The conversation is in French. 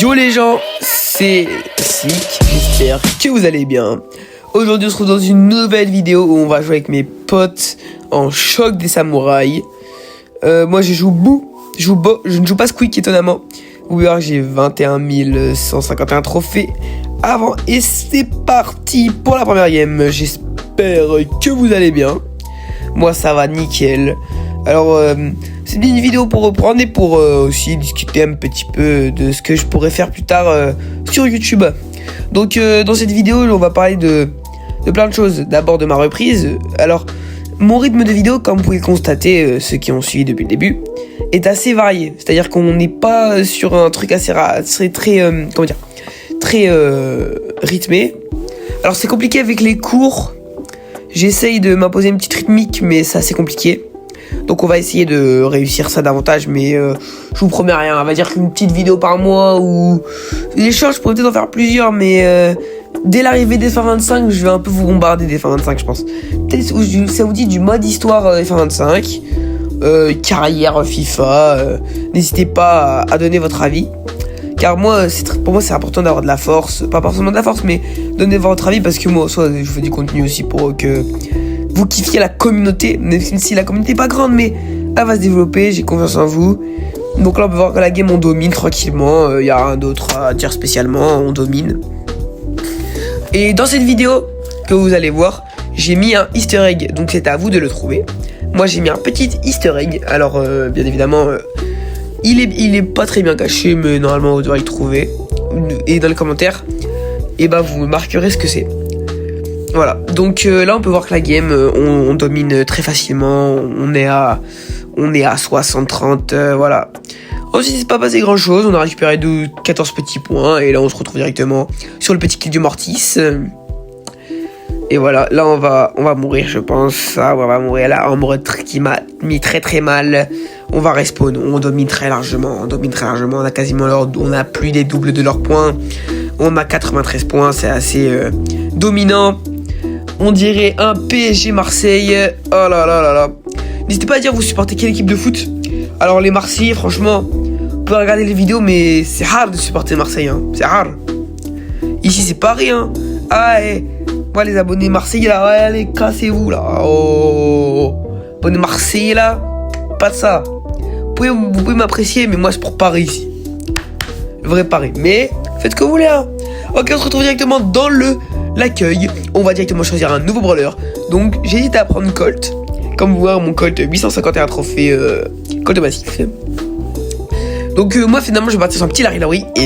Yo les gens, c'est Sick, j'espère que vous allez bien. Aujourd'hui on se retrouve dans une nouvelle vidéo où on va jouer avec mes potes en choc des samouraïs. Moi je joue Boo, je ne joue pas Squeak étonnamment. Vous verrez, j'ai 21 151 trophées avant et c'est parti pour la première game. J'espère que vous allez bien. Moi ça va nickel. Alors c'est bien une vidéo pour reprendre et pour aussi discuter un petit peu de ce que je pourrais faire plus tard sur YouTube. Donc dans cette vidéo on va parler de plein de choses. D'abord de ma reprise. Alors mon rythme de vidéo, comme vous pouvez le constater, ceux qui ont suivi depuis le début, est assez varié. C'est-à-dire qu'on n'est pas sur un truc assez très rythmé. Alors c'est compliqué avec les cours. J'essaye de m'imposer une petite rythmique, mais c'est assez compliqué. Donc on va essayer de réussir ça davantage, mais je vous promets rien. On va dire qu'une petite vidéo par mois ou les choses, je pourrais peut-être en faire plusieurs, mais dès l'arrivée des F25, je vais un peu vous bombarder des F25, je pense. Peut-être ça vous dit du mode histoire des F25, carrière FIFA. N'hésitez pas à donner votre avis, car moi, pour moi c'est important d'avoir de la force, pas forcément de la force, mais donner votre avis parce que moi, soit je fais du contenu aussi pour que vous kiffiez la communauté, même si la communauté n'est pas grande, mais elle va se développer, j'ai confiance en vous. Donc là on peut voir que la game on domine tranquillement, il n'y a rien d'autre à dire spécialement, on domine. Et dans cette vidéo que vous allez voir, j'ai mis un easter egg, donc c'est à vous de le trouver. Moi j'ai mis un petit easter egg, alors bien évidemment il est pas très bien caché, mais normalement vous devrez le trouver. Et dans les commentaires, et bah vous marquerez ce que c'est. Voilà, donc là on peut voir que la game on domine très facilement, on est à 60-30, voilà. Ensuite il s'est pas passé grand chose, on a récupéré 14 petits points et là on se retrouve directement sur le petit kill du Mortis. Et voilà, là on va mourir je pense, on va mourir là, un mode qui m'a mis très mal. On va respawn, on domine très largement, on a quasiment on a plus des doubles de leurs points. On a 93 points, c'est assez dominant. On dirait un PSG Marseille. Oh là là là là. N'hésitez pas à dire vous supportez quelle équipe de foot. Alors les Marseillais, franchement, vous pouvez regarder les vidéos, mais c'est hard de supporter Marseille, hein. C'est hard. Ici c'est Paris, hein. Ah ouais, les abonnés Marseillais là, ouais, allez, cassez-vous là. Oh, abonnés Marseillais là, pas de ça. Vous pouvez m'apprécier, mais moi c'est pour Paris ici. Le vrai Paris. Mais faites ce que vous voulez, hein. Ok, on se retrouve directement dans l'accueil. On va directement choisir un nouveau brawler. Donc j'ai hésité à prendre Colt. Comme vous voyez, mon Colt 851 trophées Colt massif. Donc moi finalement je vais partir sur un petit Larry Larry.